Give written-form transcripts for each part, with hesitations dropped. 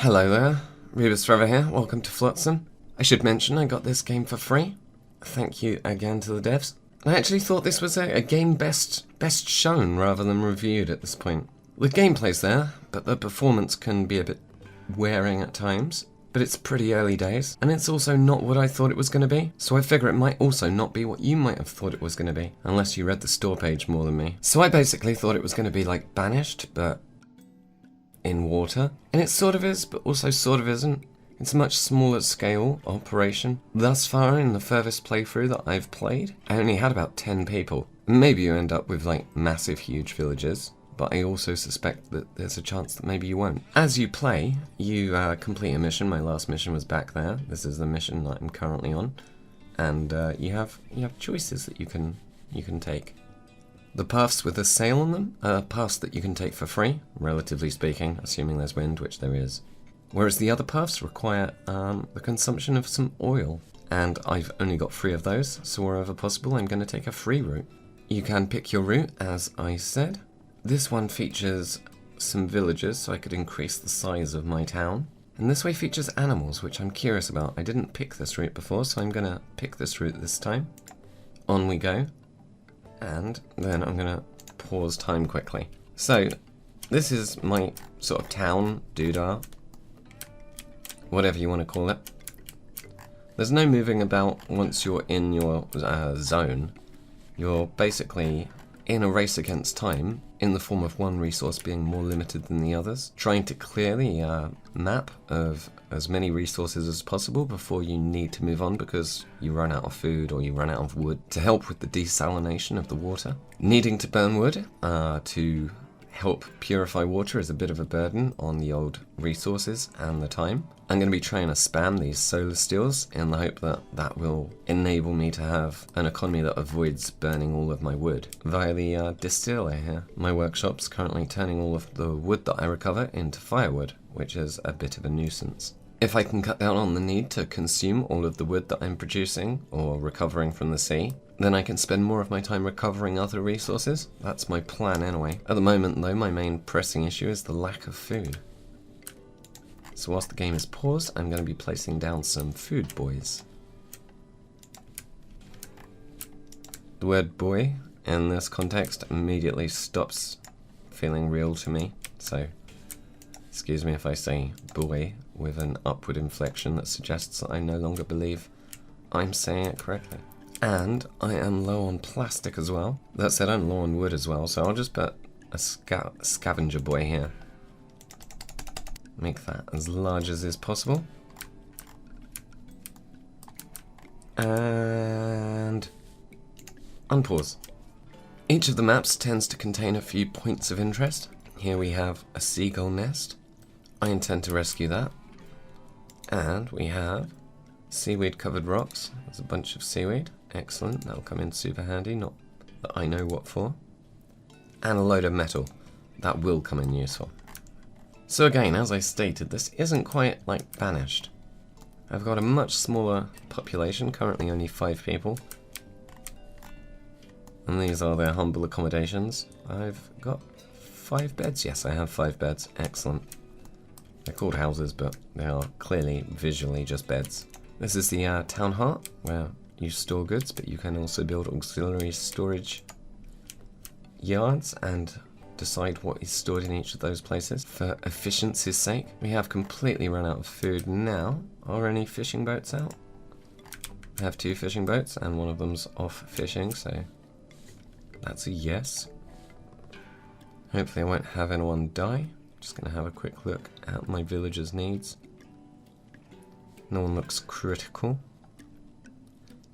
Hello there, Rebus here, welcome to Flotsam. I should mention I got this game for free. Thank you again to the devs. I actually thought this was a game best shown rather than reviewed at this point. The gameplay's there, but the performance can be a bit wearing at times. But it's pretty early days, and it's also not what I thought it was going to be, so I figure it might also not be what you might have thought it was going to be, unless you read the store page more than me. So I basically thought it was going to be like Banished, but in water. And it sort of is, but also sort of isn't. It's a much smaller scale operation. Thus far in the furthest playthrough that I've played, I only had about 10 people. Maybe you end up with like massive huge villages, but I also suspect that there's a chance that maybe you won't. As you play, you complete a mission. My last mission was back there. This is the mission that I'm currently on. And you have choices that you can take. The paths with a sail on them are paths that you can take for free, relatively speaking, assuming there's wind, which there is. Whereas the other paths require the consumption of some oil. And I've only got 3 of those, so wherever possible I'm going to take a free route. You can pick your route, as I said. This one features some villages, so I could increase the size of my town. And this way features animals, which I'm curious about. I didn't pick this route before, so I'm going to pick this route this time. On we go. And then I'm going to pause time quickly. So, this is my sort of town, doodah, whatever you want to call it. There's no moving about once you're in your zone. You're basically in a race against time, in the form of one resource being more limited than the others, trying to clear the map of as many resources as possible before you need to move on because you run out of food or you run out of wood to help with the desalination of the water. Needing to burn wood to help purify water is a bit of a burden on the old resources and the time. I'm going to be trying to spam these solar steels in the hope that that will enable me to have an economy that avoids burning all of my wood via the distiller here. My workshop's currently turning all of the wood that I recover into firewood, which is a bit of a nuisance. If I can cut down on the need to consume all of the wood that I'm producing or recovering from the sea, then I can spend more of my time recovering other resources. That's my plan anyway. At the moment though, my main pressing issue is the lack of food. So whilst the game is paused, I'm going to be placing down some food boys. The word boy in this context immediately stops feeling real to me, so excuse me if I say boy with an upward inflection that suggests that I no longer believe I'm saying it correctly. And I am low on plastic as well. That said, I'm low on wood as well, so I'll just put a scavenger boy here. Make that as large as is possible. And unpause. Each of the maps tends to contain a few points of interest. Here we have a seagull nest. I intend to rescue that. And we have seaweed covered rocks. There's a bunch of seaweed. Excellent, that'll come in super handy, not that I know what for. And a load of metal. That will come in useful. So again, as I stated, this isn't quite like Banished. I've got a much smaller population, currently only 5 people. And these are their humble accommodations. I've got 5 beds. Yes, I have 5 beds. Excellent. They're called houses, but they are clearly visually just beds. This is the town heart, where you store goods, but you can also build auxiliary storage yards and decide what is stored in each of those places. For efficiency's sake, we have completely run out of food now. Are any fishing boats out? I have 2 fishing boats, and one of them's off fishing, so that's a yes. Hopefully I won't have anyone die. Just going to have a quick look at my villager's needs. No one looks critical.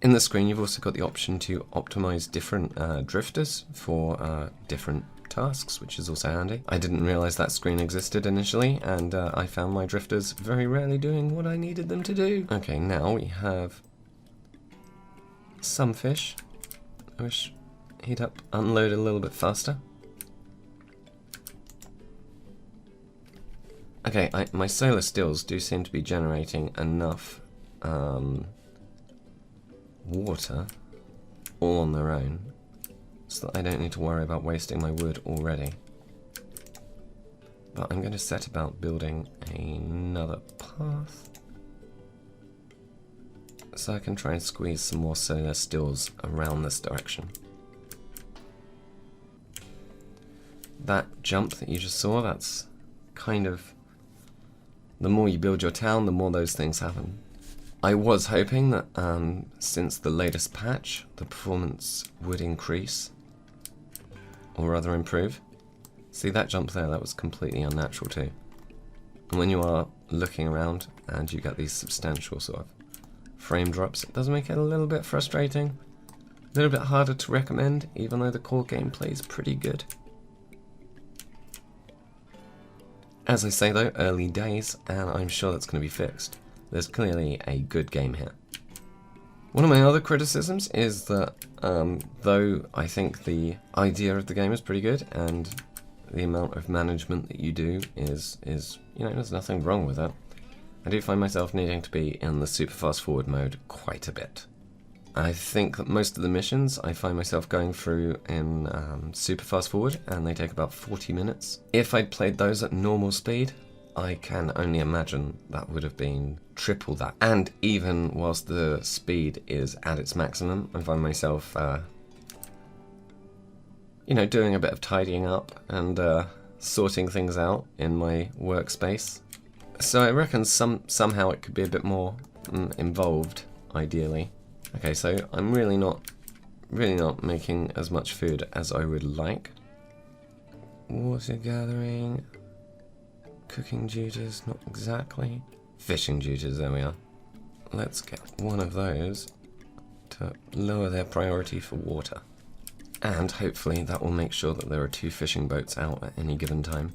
In the screen you've also got the option to optimize different drifters for different tasks, which is also handy. I didn't realize that screen existed initially, and I found my drifters very rarely doing what I needed them to do. Okay, now we have some fish. I wish he'd unload a little bit faster. Okay, my solar steels do seem to be generating enough water all on their own, so that I don't need to worry about wasting my wood already. But I'm going to set about building another so I can try and squeeze some more solar stills around this direction. That jump that you just saw, that's kind of... The more you build your town, the more those things happen. I was hoping that since the latest patch, the performance would increase, or rather improve. See that jump there, that was completely unnatural too. And when you are looking around and you get these substantial sort of frame drops, it does make it a little bit frustrating. A little bit harder to recommend, even though the core gameplay is pretty good. As I say though, early days, and I'm sure that's going to be fixed. There's clearly a good game here. One of my other criticisms is that though I think the idea of the game is pretty good, and the amount of management that you do is you know, there's nothing wrong with it, I do find myself needing to be in the super fast forward mode quite a bit. I think that most of the missions I find myself going through in super fast forward, and they take about 40 minutes. If I'd played those at normal speed, I can only imagine that would have been triple that. And even whilst the speed is at its maximum, I find myself, you know, doing a bit of tidying up and sorting things out in my workspace. So I reckon somehow it could be a bit more involved, ideally. Okay, so I'm really not making as much food as I would like. Water gathering. Cooking duties, not exactly. Fishing duties, there we are. Let's get one of those to lower their priority for water. And hopefully that will make sure that there are 2 fishing boats out at any given time.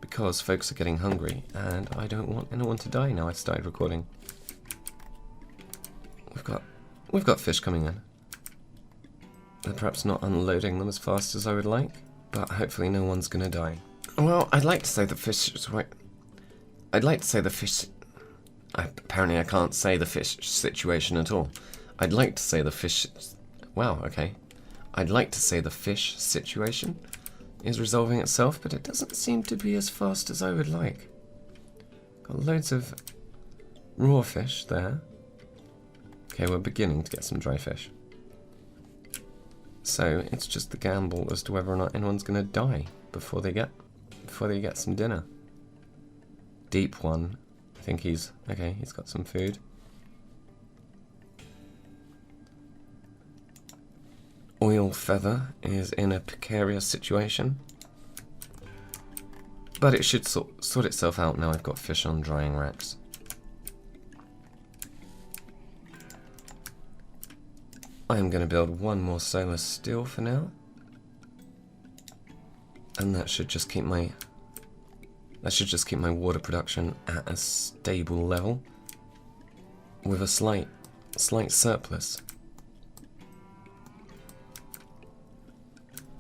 Because folks are getting hungry, and I don't want anyone to die now I've started recording. We've got fish coming in. They're perhaps not unloading them as fast as I would like, but hopefully no one's gonna die. Well, I'd like to say the fish... I'd like to say the fish... Apparently I can't say the fish situation at all. I'd like to say the fish... Wow, okay. I'd like to say the fish situation is resolving itself, but it doesn't seem to be as fast as I would like. Got loads of raw fish there. Okay, we're beginning to get some dry fish. So it's just the gamble as to whether or not anyone's going to die before they get some dinner. Deep one. I think he's got some food. Oil Feather is in a precarious situation, but it should sort itself out now I've got fish on drying racks. I am going to build one more solar steel for now, and that should just keep my water production at a stable level with a slight surplus.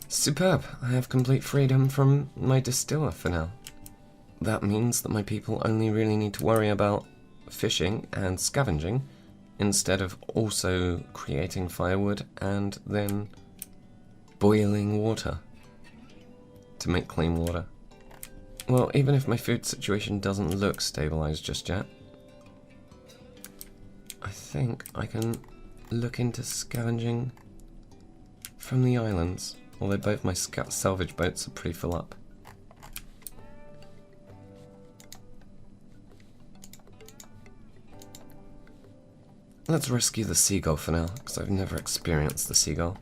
Superb! I have complete freedom from my distiller for now. That means that my people only really need to worry about fishing and scavenging instead of also creating firewood and then boiling water to make clean water. Well, even if my food situation doesn't look stabilized just yet, I think I can look into scavenging from the islands, although both my salvage boats are pretty full up. Let's rescue the seagull for now, because I've never experienced the seagull.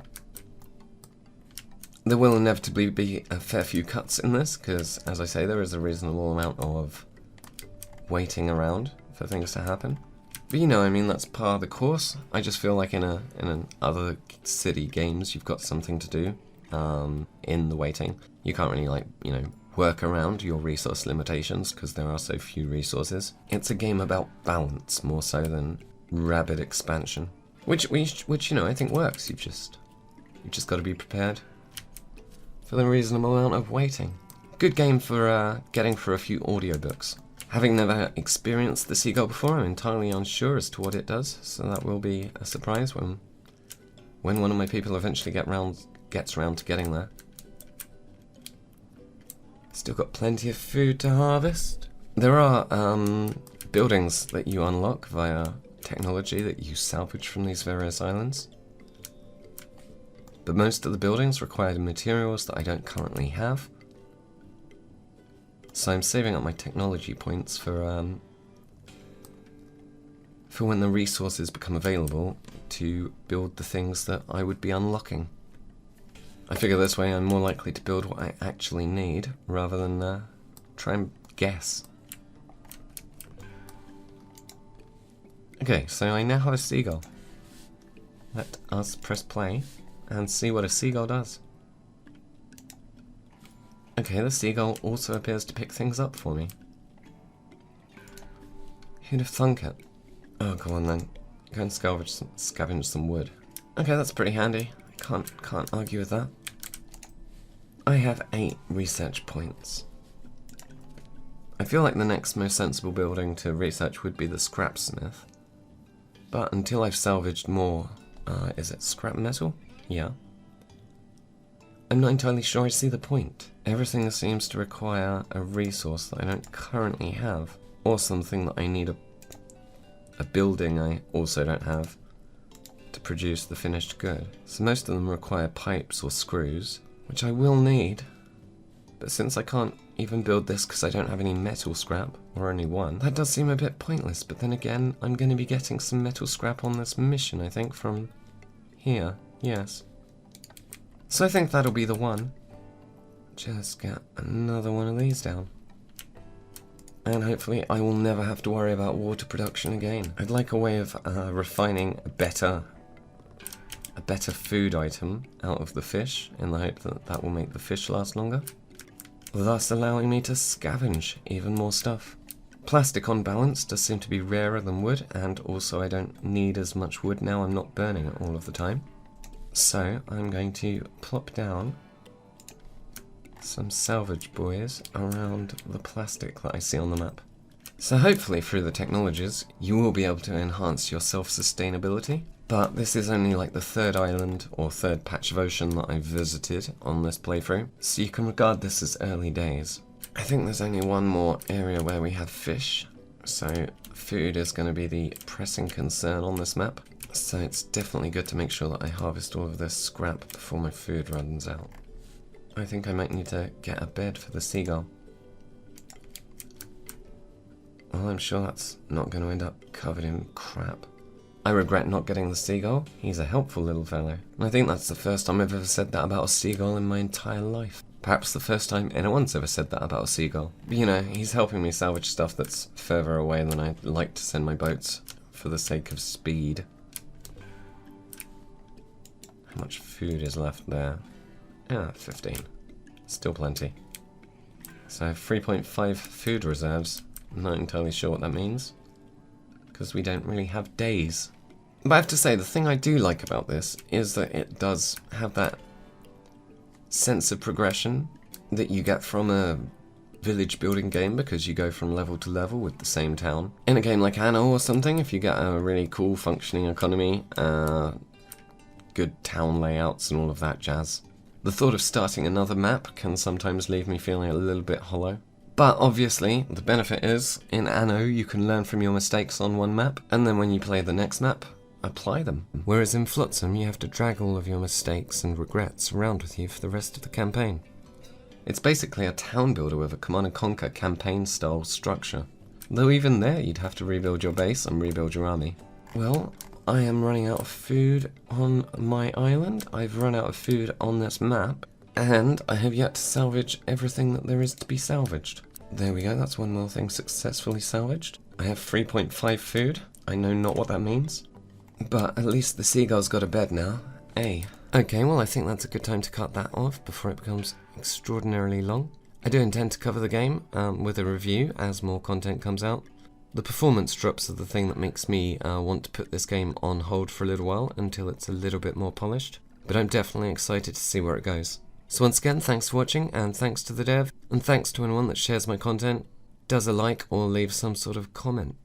There will inevitably be a fair few cuts in this, because, as I say, there is a reasonable amount of waiting around for things to happen. But you know, I mean, that's part of the course. I just feel like in other city games, you've got something to do in the waiting. You can't really, like, you know, work around your resource limitations, because there are so few resources. It's a game about balance, more so than rabid expansion, which you know, I think works. You've just got to be prepared for the reasonable amount of waiting. Good game for getting through a few audiobooks. Having never experienced the seagull before, I'm entirely unsure as to what it does, so that will be a surprise when one of my people eventually gets around to getting there. Still got plenty of food to harvest. There are buildings that you unlock via technology that you salvage from these various islands. But most of the buildings require materials that I don't currently have. So I'm saving up my technology points for when the resources become available to build the things that I would be unlocking. I figure this way I'm more likely to build what I actually need rather than try and guess. Okay, so I now have a seagull. Let us press play and see what a seagull does. Okay, the seagull also appears to pick things up for me. Who'd have thunk it? Oh, go on then. Go and scavenge some wood. Okay, that's pretty handy. Can't argue with that. I have 8 research points. I feel like the next most sensible building to research would be the scrapsmith. But until I've salvaged more, is it scrap metal? Yeah. I'm not entirely sure I see the point. Everything seems to require a resource that I don't currently have, or something that I need a building I also don't have to produce the finished good. So most of them require pipes or screws, which I will need, but since I can't even build this because I don't have any metal scrap, or only one, that does seem a bit pointless. But then again, I'm going to be getting some metal scrap on this mission, I think, from here. Yes. So I think that'll be the one. Just get another one of these down. And hopefully I will never have to worry about water production again. I'd like a way of refining a better food item out of the fish, in the hope that that will make the fish last longer, thus allowing me to scavenge even more stuff. Plastic on balance does seem to be rarer than wood, and also I don't need as much wood now. I'm not burning it all of the time. So I'm going to plop down some salvage buoys around the plastic that I see on the map. So hopefully through the technologies you will be able to enhance your self-sustainability, but this is only like the 3rd island or 3rd patch of ocean that I've visited on this playthrough, so you can regard this as early days. I think there's only one more area where we have fish, so food is going to be the pressing concern on this map, so it's definitely good to make sure that I harvest all of this scrap before my food runs out. I think I might need to get a bed for the seagull. Well, I'm sure that's not going to end up covered in crap. I regret not getting the seagull. He's a helpful little fellow. And I think that's the first time I've ever said that about a seagull in my entire life. Perhaps the first time anyone's ever said that about a seagull. But you know, he's helping me salvage stuff that's further away than I'd like to send my boats for the sake of speed. How much food is left there? Yeah, 15. Still plenty. So 3.5 food reserves. I'm not entirely sure what that means, because we don't really have days. But I have to say, the thing I do like about this is that it does have that sense of progression that you get from a village building game, because you go from level to level with the same town. In a game like Anno or something, if you get a really cool functioning economy, good town layouts and all of that jazz, the thought of starting another map can sometimes leave me feeling a little bit hollow. But obviously, the benefit is, in Anno you can learn from your mistakes on one map, and then when you play the next map, apply them. Whereas in Flotsam you have to drag all of your mistakes and regrets around with you for the rest of the campaign. It's basically a town builder with a Command and Conquer campaign style structure. Though even there you'd have to rebuild your base and rebuild your army. Well, I am running out of food on my island. I've run out of food on this map, and I have yet to salvage everything that there is to be salvaged. There we go, that's one more thing successfully salvaged. I have 3.5 food. I know not what that means, but at least the seagull's got a bed now. Hey. Okay, well I think that's a good time to cut that off before it becomes extraordinarily long. I do intend to cover the game with a review as more content comes out. The performance drops are the thing that makes me want to put this game on hold for a little while until it's a little bit more polished, but I'm definitely excited to see where it goes. So once again, thanks for watching, and thanks to the dev, and thanks to anyone that shares my content, does a like or leaves some sort of comment.